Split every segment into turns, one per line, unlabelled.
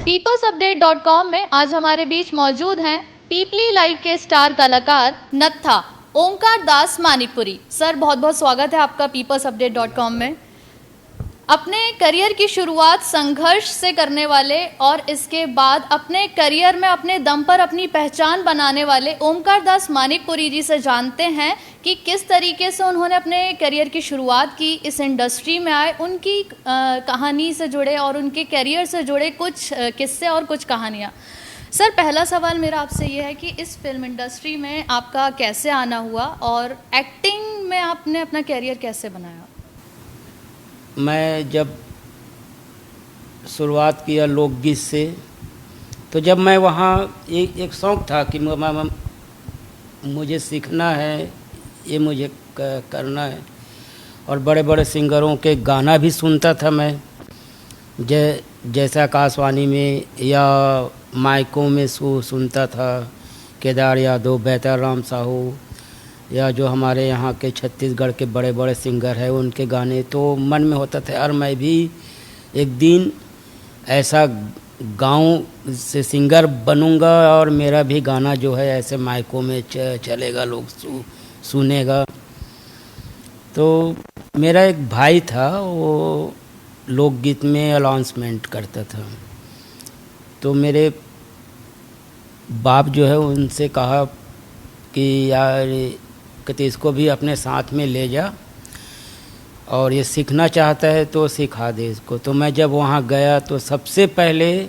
peoplesupdate.com में आज हमारे बीच मौजूद हैं पीपली लाइव के स्टार कलाकार नत्था ओंकार दास मानिकपुरी। सर बहुत बहुत स्वागत है आपका peoplesupdate.com में। अपने करियर की शुरुआत संघर्ष से करने वाले और इसके बाद अपने करियर में अपने दम पर अपनी पहचान बनाने वाले ओंकार दास मानिकपुरी जी से जानते हैं कि किस तरीके से उन्होंने अपने करियर की शुरुआत की, इस इंडस्ट्री में आए, उनकी कहानी से जुड़े और उनके करियर से जुड़े कुछ किस्से और कुछ कहानियाँ। सर पहला सवाल मेरा आपसे ये है कि इस फिल्म इंडस्ट्री में आपका कैसे आना हुआ और एक्टिंग में आपने अपना करियर कैसे बनाया?
मैं जब शुरुआत किया लोकगीत से, तो जब मैं वहाँ एक शौक़ था कि मुझे सीखना है, ये मुझे करना है। और बड़े बड़े सिंगरों के गाना भी सुनता था मैं, जैसे आकाशवाणी में या माइकों में सुनता था। केदार यादव, बेहतर राम साहू या जो हमारे यहाँ के छत्तीसगढ़ के बड़े बड़े सिंगर हैं उनके गाने, तो मन में होता था यार मैं भी एक दिन ऐसा गाँव से सिंगर बनूंगा और मेरा भी गाना जो है ऐसे माइकों में चलेगा, लोग सुनेगा। तो मेरा एक भाई था, वो लोकगीत में अनाउंसमेंट करता था। तो मेरे बाप जो है उनसे कहा कि यार कि इसको भी अपने साथ में ले जा और ये सीखना चाहता है तो सिखा दे इसको। तो मैं जब वहाँ गया तो सबसे पहले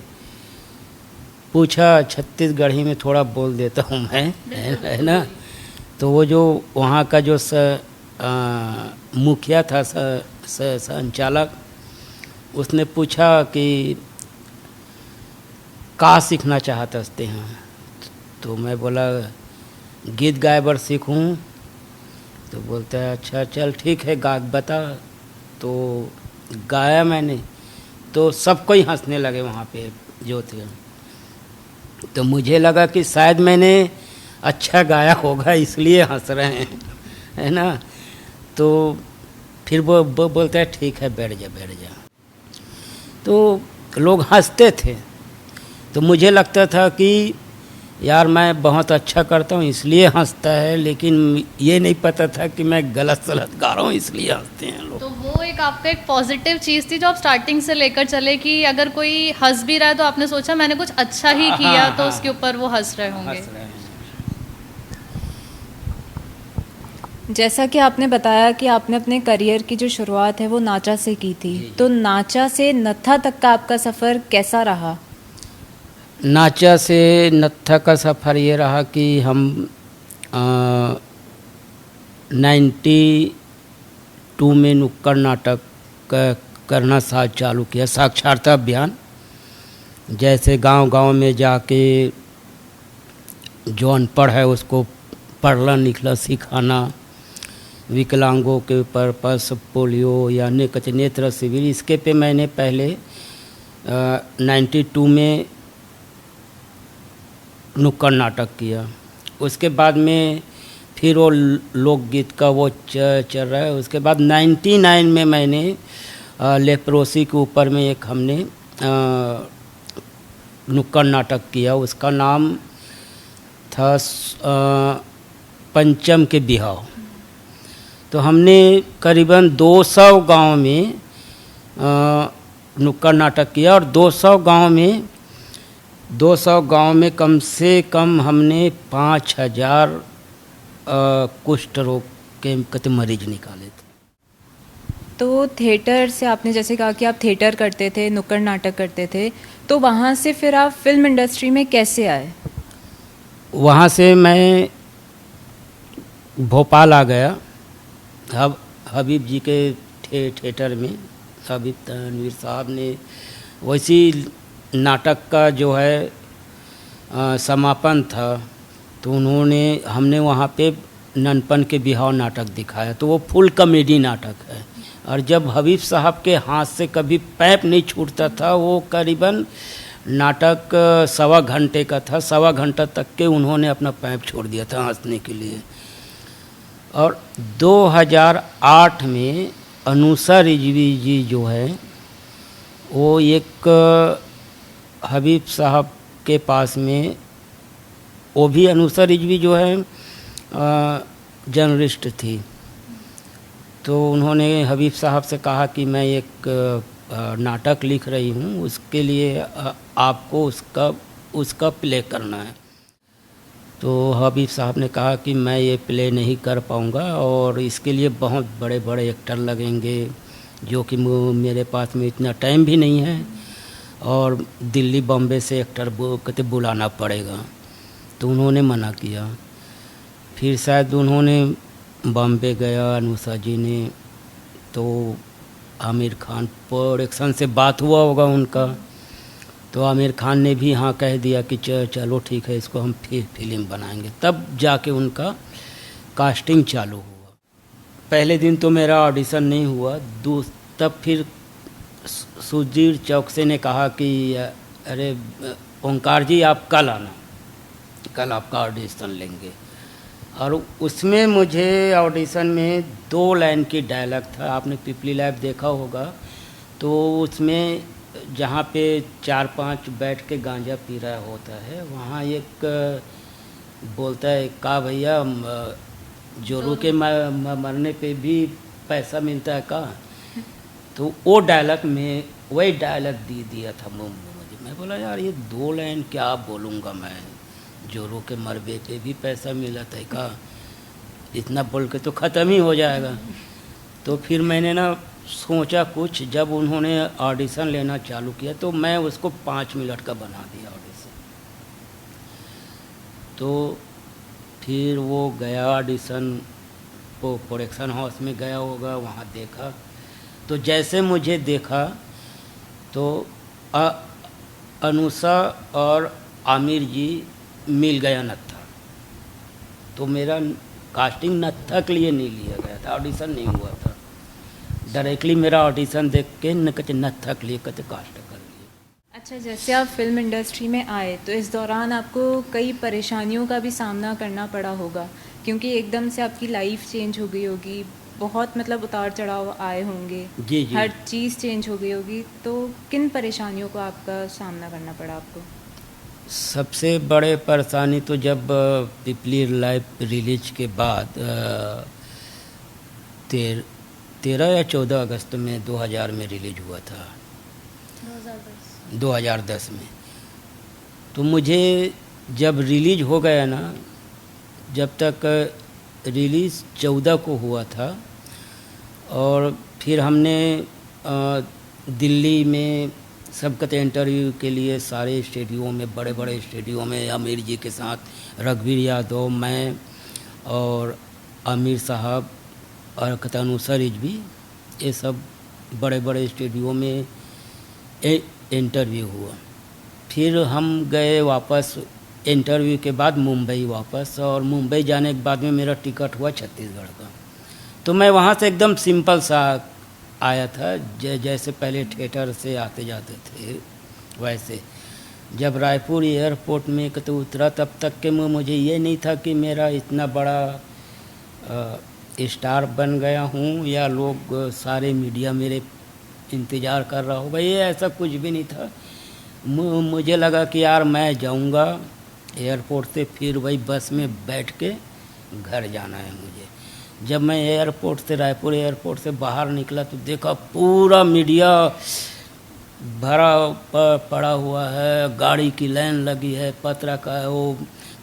पूछा, छत्तीसगढ़ी में थोड़ा बोल देता हूँ मैं, है ना। तो वो जो वहाँ का जो मुखिया था, संचालक, उसने पूछा कि का सीखना चाहते हैं। तो मैं बोला गीत गाए बर सीखूं। तो बोलता है अच्छा चल ठीक है गा बता। तो गाया मैंने, तो सबको ही हंसने लगे वहाँ पे जो थे। तो मुझे लगा कि शायद मैंने अच्छा गाया होगा इसलिए हंस रहे हैं, है ना। तो फिर वो बोलता है ठीक है बैठ जा। तो लोग हंसते थे, तो मुझे लगता था कि यार मैं बहुत अच्छा करता हूँ इसलिए हंसता है, लेकिन ये नहीं पता था कि मैं गलत सलत गा रहा हूँ इसलिए हंसते हैं लोग।
तो वो एक आपका एक पॉजिटिव चीज़ थी जो आप स्टार्टिंग से लेकर चले कि अगर कोई हंस भी रहा है तो आपने सोचा मैंने कुछ अच्छा ही किया, तो उसके ऊपर वो हंस रहे होंगे।
जैसा कि आपने बताया कि आपने अपने करियर की जो शुरुआत है वो नाचा से की थी, तो नाचा से नत्था तक का आपका सफ़र कैसा रहा?
नाचा से नत्था का सफ़र ये रहा कि हम 92 में नुक्कड़ नाटक करना चालू किया, साक्षरता अभियान। जैसे गांव-गांव में जाके जो अनपढ़ है उसको पढ़ना लिखना सिखाना, विकलांगों के ऊपर पल्स पोलियो या नेत्र शिविर, इसके पे मैंने पहले 92 में नुक्कड़ नाटक किया। उसके बाद में फिर वो लोकगीत का वो चल रहा है। उसके बाद 99 में मैंने लेप्रोसी के ऊपर में एक हमने नुक्कड़ नाटक किया, उसका नाम था पंचम के बिहाव। तो हमने करीबन 200 गांव में नुक्कड़ नाटक किया और 200 गांव में कम से कम हमने 5000 कुष्ठ रोग के मरीज निकाले थे।
तो थिएटर से आपने जैसे कहा कि आप थिएटर करते थे, नुक्कड़ नाटक करते थे, तो वहाँ से फिर आप फिल्म इंडस्ट्री में कैसे आए?
वहाँ से मैं भोपाल आ गया, हबीब जी के थिएटर में। हबीब तनवीर साहब ने वैसी नाटक का जो है समापन था, तो हमने वहाँ पे ननपन के बिहाव नाटक दिखाया। तो वो फुल कॉमेडी नाटक है, और जब हबीब साहब के हाथ से कभी पैप नहीं छूटता था, वो करीबन नाटक 1.25 घंटे का था, 1.25 घंटा तक के उन्होंने अपना पैप छोड़ दिया था हंसने के लिए। और 2008 में अनुषा रिजवी जी जो है वो एक हबीब साहब के पास में, वो भी अनुषा रिजवी जो है जर्नलिस्ट थी, तो उन्होंने हबीब साहब से कहा कि मैं एक नाटक लिख रही हूँ, उसके लिए आपको उसका प्ले करना है। तो हबीब साहब ने कहा कि मैं ये प्ले नहीं कर पाऊँगा और इसके लिए बहुत बड़े बड़े एक्टर लगेंगे, जो कि मेरे पास में इतना टाइम भी नहीं है, और दिल्ली बॉम्बे से एक्टर कहते बुलाना पड़ेगा। तो उन्होंने मना किया। फिर शायद उन्होंने बॉम्बे गया अनुषा जी ने, तो आमिर खान प्रोडक्शन से बात हुआ होगा उनका, तो आमिर खान ने भी हाँ कह दिया कि चलो ठीक है, इसको हम फिर फिल्म बनाएंगे। तब जाके उनका कास्टिंग चालू हुआ। पहले दिन तो मेरा ऑडिशन नहीं हुआ, तब फिर सुधीर चौकसे ने कहा कि अरे ओंकार जी आप कल आना, कल आपका ऑडिशन लेंगे। और उसमें मुझे ऑडिशन में 2 लाइन की डायलॉग था। आपने पिपली लाइव देखा होगा, तो उसमें जहाँ पे 4-5 बैठ के गांजा पी रहा होता है, वहाँ एक बोलता है का भैया जोरू के मरने पे भी पैसा मिलता है का। तो वो डायलॉग में वही डायलॉग दिया था मुझे। मैं बोला यार ये 2 लाइन क्या बोलूँगा मैं, जोरू के मरबे पे भी पैसा मिला था का, इतना बोल के तो ख़त्म ही हो जाएगा। तो फिर मैंने ना सोचा कुछ, जब उन्होंने ऑडिशन लेना चालू किया तो मैं उसको 5 मिनट का बना दिया ऑडिशन। तो फिर वो गया ऑडिशन, वो प्रोडक्शन हाउस में गया होगा, वहाँ देखा। तो जैसे मुझे देखा तो अनुषा और आमिर जी मिल गया नत्था। तो मेरा कास्टिंग नत्था के लिए नहीं लिया गया था, ऑडिशन नहीं हुआ था। डायरेक्टली मेरा ऑडिशन देख के नत्था के लिए कास्ट कर लिया।
अच्छा, जैसे आप फिल्म इंडस्ट्री में आए तो इस दौरान आपको कई परेशानियों का भी सामना करना पड़ा होगा, क्योंकि एकदम से आपकी लाइफ चेंज हो गई होगी, बहुत मतलब उतार चढ़ाव आए होंगे।
जी जी।
हर चीज़ चेंज हो गई होगी, तो किन परेशानियों को आपका सामना करना पड़ा आपको?
सबसे बड़े परेशानी तो जब पिपली लाइव रिलीज के बाद 13 या 14 अगस्त में 2000 में रिलीज हुआ था, 2010 में। तो मुझे जब रिलीज हो गया ना, जब तक रिलीज़ 14 को हुआ था, और फिर हमने दिल्ली में सबकत इंटरव्यू के लिए सारे स्टेडियो में, बड़े बड़े स्टेडियो में आमिर जी के साथ रघुवीर यादव, मैं और आमिर साहब और अनुषा रिजवी, ये सब बड़े बड़े स्टेडियो में इंटरव्यू हुआ। फिर हम गए वापस इंटरव्यू के बाद मुंबई वापस, और मुंबई जाने के बाद में मेरा टिकट हुआ छत्तीसगढ़ का। तो मैं वहाँ से एकदम सिंपल सा आया था, जैसे पहले थिएटर से आते जाते थे वैसे। जब रायपुर एयरपोर्ट में तो उतरा, तब तक के मुझे ये नहीं था कि मेरा इतना बड़ा स्टार बन गया हूँ, या लोग सारे मीडिया मेरे इंतज़ार कर रहा होगा, ये ऐसा कुछ भी नहीं था। मुझे लगा कि यार मैं जाऊँगा एयरपोर्ट से, फिर वही बस में बैठ के घर जाना है मुझे। जब मैं एयरपोर्ट से, रायपुर एयरपोर्ट से बाहर निकला तो देखा पूरा मीडिया भरा पड़ा हुआ है, गाड़ी की लाइन लगी है, पत्रा का है, वो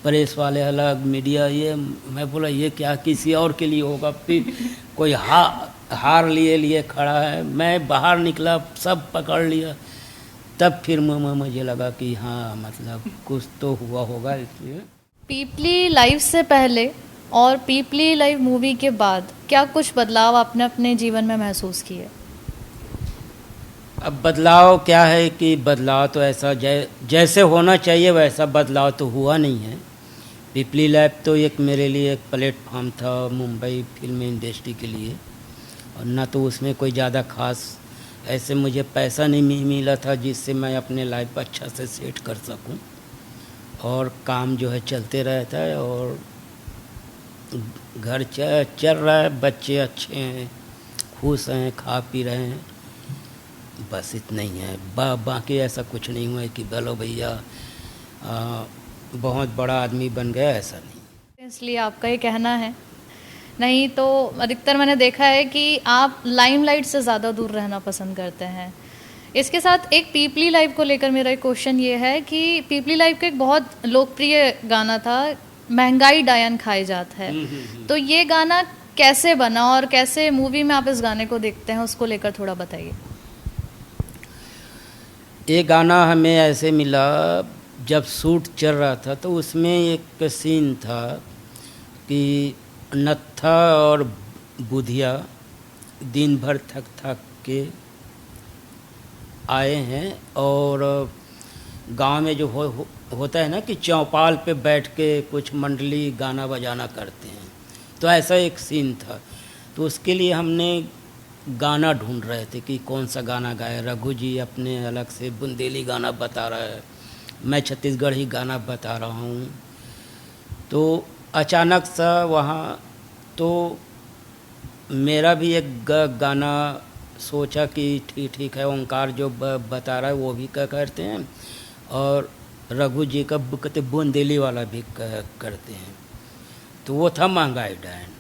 प्रेस वाले अलग, मीडिया ये। मैं बोला ये क्या किसी और के लिए होगा, फिर कोई हार लिए खड़ा है। मैं बाहर निकला, सब पकड़ लिया। तब फिर मुझे लगा कि हाँ मतलब कुछ तो हुआ होगा। इसलिए
पीपली लाइव से पहले और पीपली लाइव मूवी के बाद क्या कुछ बदलाव आपने अपने जीवन में महसूस किए?
अब बदलाव क्या है कि बदलाव तो ऐसा जैसे होना चाहिए वैसा बदलाव तो हुआ नहीं है। पीपली लाइव तो एक मेरे लिए एक प्लेटफॉर्म था मुंबई फिल्म इंडस्ट्री के लिए, और ना तो उसमें कोई ज़्यादा खास ऐसे मुझे पैसा नहीं मिला था जिससे मैं अपने लाइफ अच्छा से सेट कर सकूं, और काम जो है चलते रहता है, और घर चल रहा है, बच्चे अच्छे हैं, खुश हैं, खा पी रहे हैं, बस इतना ही है। बाकी ऐसा कुछ नहीं हुआ है कि बोलो भैया बहुत बड़ा आदमी बन गया, ऐसा नहीं।
इसलिए आपका ये कहना है, नहीं तो अधिकतर मैंने देखा है कि आप लाइमलाइट से ज़्यादा दूर रहना पसंद करते हैं। इसके साथ एक पीपली लाइव को लेकर मेरा एक क्वेश्चन ये है कि पीपली लाइव का एक बहुत लोकप्रिय गाना था, महंगाई डायन खाए जात है, तो ये गाना कैसे बना और कैसे मूवी में आप इस गाने को देखते हैं, उसको लेकर थोड़ा बताइए।
ये गाना हमें ऐसे मिला जब शूट चल रहा था, तो उसमें एक सीन था कि नत्था और बुधिया दिन भर थक थक के आए हैं और गांव में जो होता है ना कि चौपाल पे बैठ के कुछ मंडली गाना बजाना करते हैं, तो ऐसा एक सीन था। तो उसके लिए हमने गाना ढूंढ रहे थे कि कौन सा गाना गाए। रघु जी अपने अलग से बुंदेली गाना बता रहा है, मैं छत्तीसगढ़ी गाना बता रहा हूँ। तो अचानक सा वहाँ तो मेरा भी एक गाना सोचा कि ठीक है, ओंकार जो बता रहा है वो भी करते हैं और रघु जी का कहते बुंदेली वाला भी करते हैं। तो वो था महंगाई डायन।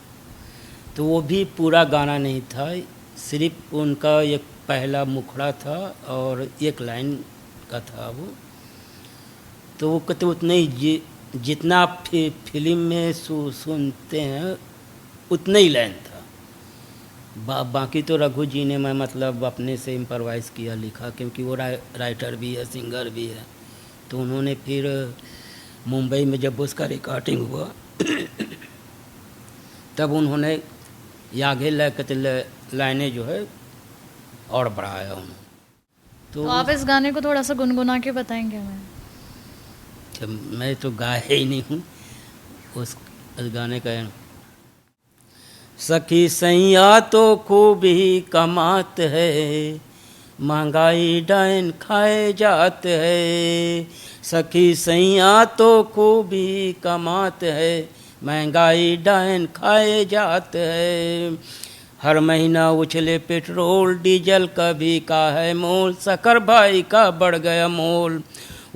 तो वो भी पूरा गाना नहीं था, सिर्फ उनका एक पहला मुखड़ा था और एक लाइन का था वो। तो वो कहते उतने ही जितना आप फिल्म में सुनते हैं उतना ही लाइन था। बाकी तो रघु जी ने मैं मतलब अपने से इम्प्रोवाइज़ किया, लिखा, क्योंकि वो राइटर भी है, सिंगर भी है। तो उन्होंने फिर मुंबई में जब उसका रिकॉर्डिंग हुआ तब उन्होंने आगे लाइनें जो है और बढ़ाया उन्होंने।
तो आप इस गाने को थोड़ा सा गुनगुना के बताएंगे हमें।
मैं तो गाया ही नहीं हूँ उस गाने का। सखी सैया तो खूब ही कमात है, महंगाई डायन खाए जात है। सखी सैया तो खूब ही कमात है, महंगाई डायन खाए जात है। हर महीना उछले पेट्रोल डीजल का भी का है मोल, शक्कर भाई का बढ़ गया मोल।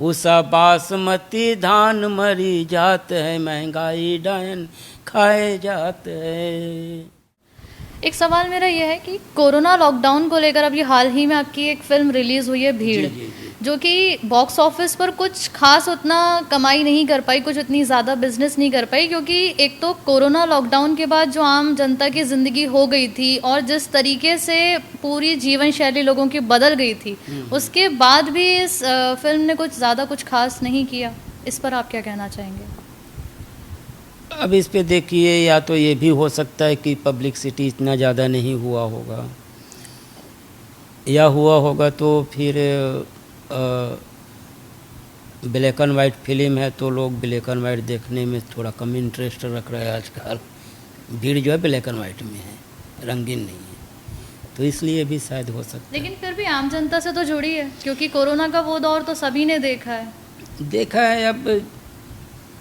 उसा बासमती धान मरी जात है, महंगाई डायन खाए जाते हैं।
एक सवाल मेरा यह है कि कोरोना लॉकडाउन को लेकर अभी हाल ही में आपकी एक फिल्म रिलीज हुई है भीड़,
जी।
जो कि बॉक्स ऑफिस पर कुछ खास उतना कमाई नहीं कर पाई, कुछ उतनी ज़्यादा बिजनेस नहीं कर पाई, क्योंकि एक तो कोरोना लॉकडाउन के बाद जो आम जनता की ज़िंदगी हो गई थी और जिस तरीके से पूरी जीवन शैली लोगों की बदल गई थी, उसके बाद भी इस फिल्म ने कुछ ज़्यादा कुछ खास नहीं किया। इस पर आप क्या कहना चाहेंगे?
अब इस पे देखिए, या तो ये भी हो सकता है कि पब्लिसिटी इतना ज़्यादा नहीं हुआ होगा, या हुआ होगा तो फिर ब्लैक एंड वाइट फिल्म है तो लोग ब्लैक एंड वाइट देखने में थोड़ा कम इंटरेस्ट रख रहे हैं। आजकल भीड़ जो है ब्लैक एंड वाइट में है, रंगीन नहीं है, तो इसलिए भी शायद हो सकता है।
लेकिन फिर भी आम जनता से तो जुड़ी है, क्योंकि कोरोना का वो दौर तो सभी ने देखा है।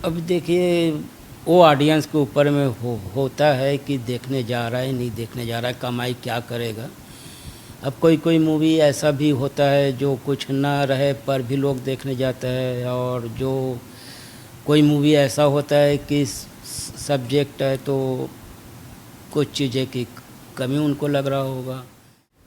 अब देखिए, वो ऑडियंस के ऊपर में होता है कि देखने जा रहा है नहीं देखने जा रहा है, कमाई क्या करेगा। अब कोई मूवी ऐसा भी होता है जो कुछ ना रहे पर भी लोग देखने जाता है, और जो कोई मूवी ऐसा होता है कि सब्जेक्ट है तो कुछ चीज़ें की कमी उनको लग रहा होगा।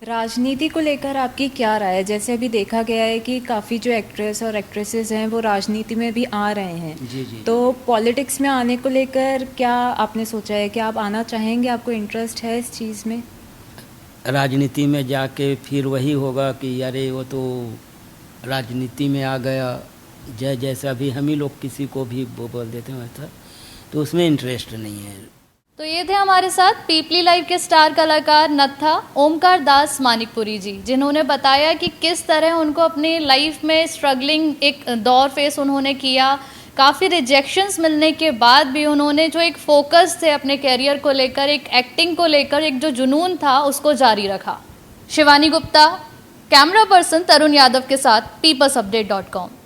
राजनीति को लेकर आपकी क्या राय है? जैसे अभी देखा गया है कि काफ़ी जो एक्ट्रेस और एक्ट्रेसेस हैं वो राजनीति में भी आ रहे हैं।
जी।
तो पॉलिटिक्स में आने को लेकर क्या आपने सोचा है कि आप आना चाहेंगे? आपको इंटरेस्ट है इस चीज़ में?
राजनीति में जाके फिर वही होगा कि अरे वो तो राजनीति में आ गया, जैसा भी हम ही लोग किसी को भी बोल देते हैं वैसा, तो उसमें इंटरेस्ट नहीं है।
तो ये थे हमारे साथ पीपली लाइव के स्टार कलाकार नत्था ओमकार दास मानिकपुरी जी, जिन्होंने बताया कि किस तरह उनको अपनी लाइफ में स्ट्रगलिंग एक दौर फेस उन्होंने किया। काफ़ी रिजेक्शंस मिलने के बाद भी उन्होंने जो एक फोकस थे अपने कैरियर को लेकर, एक एक्टिंग को लेकर, एक जो जुनून था उसको जारी रखा। शिवानी गुप्ता, कैमरा पर्सन तरुण यादव के साथ peopleupdate.com।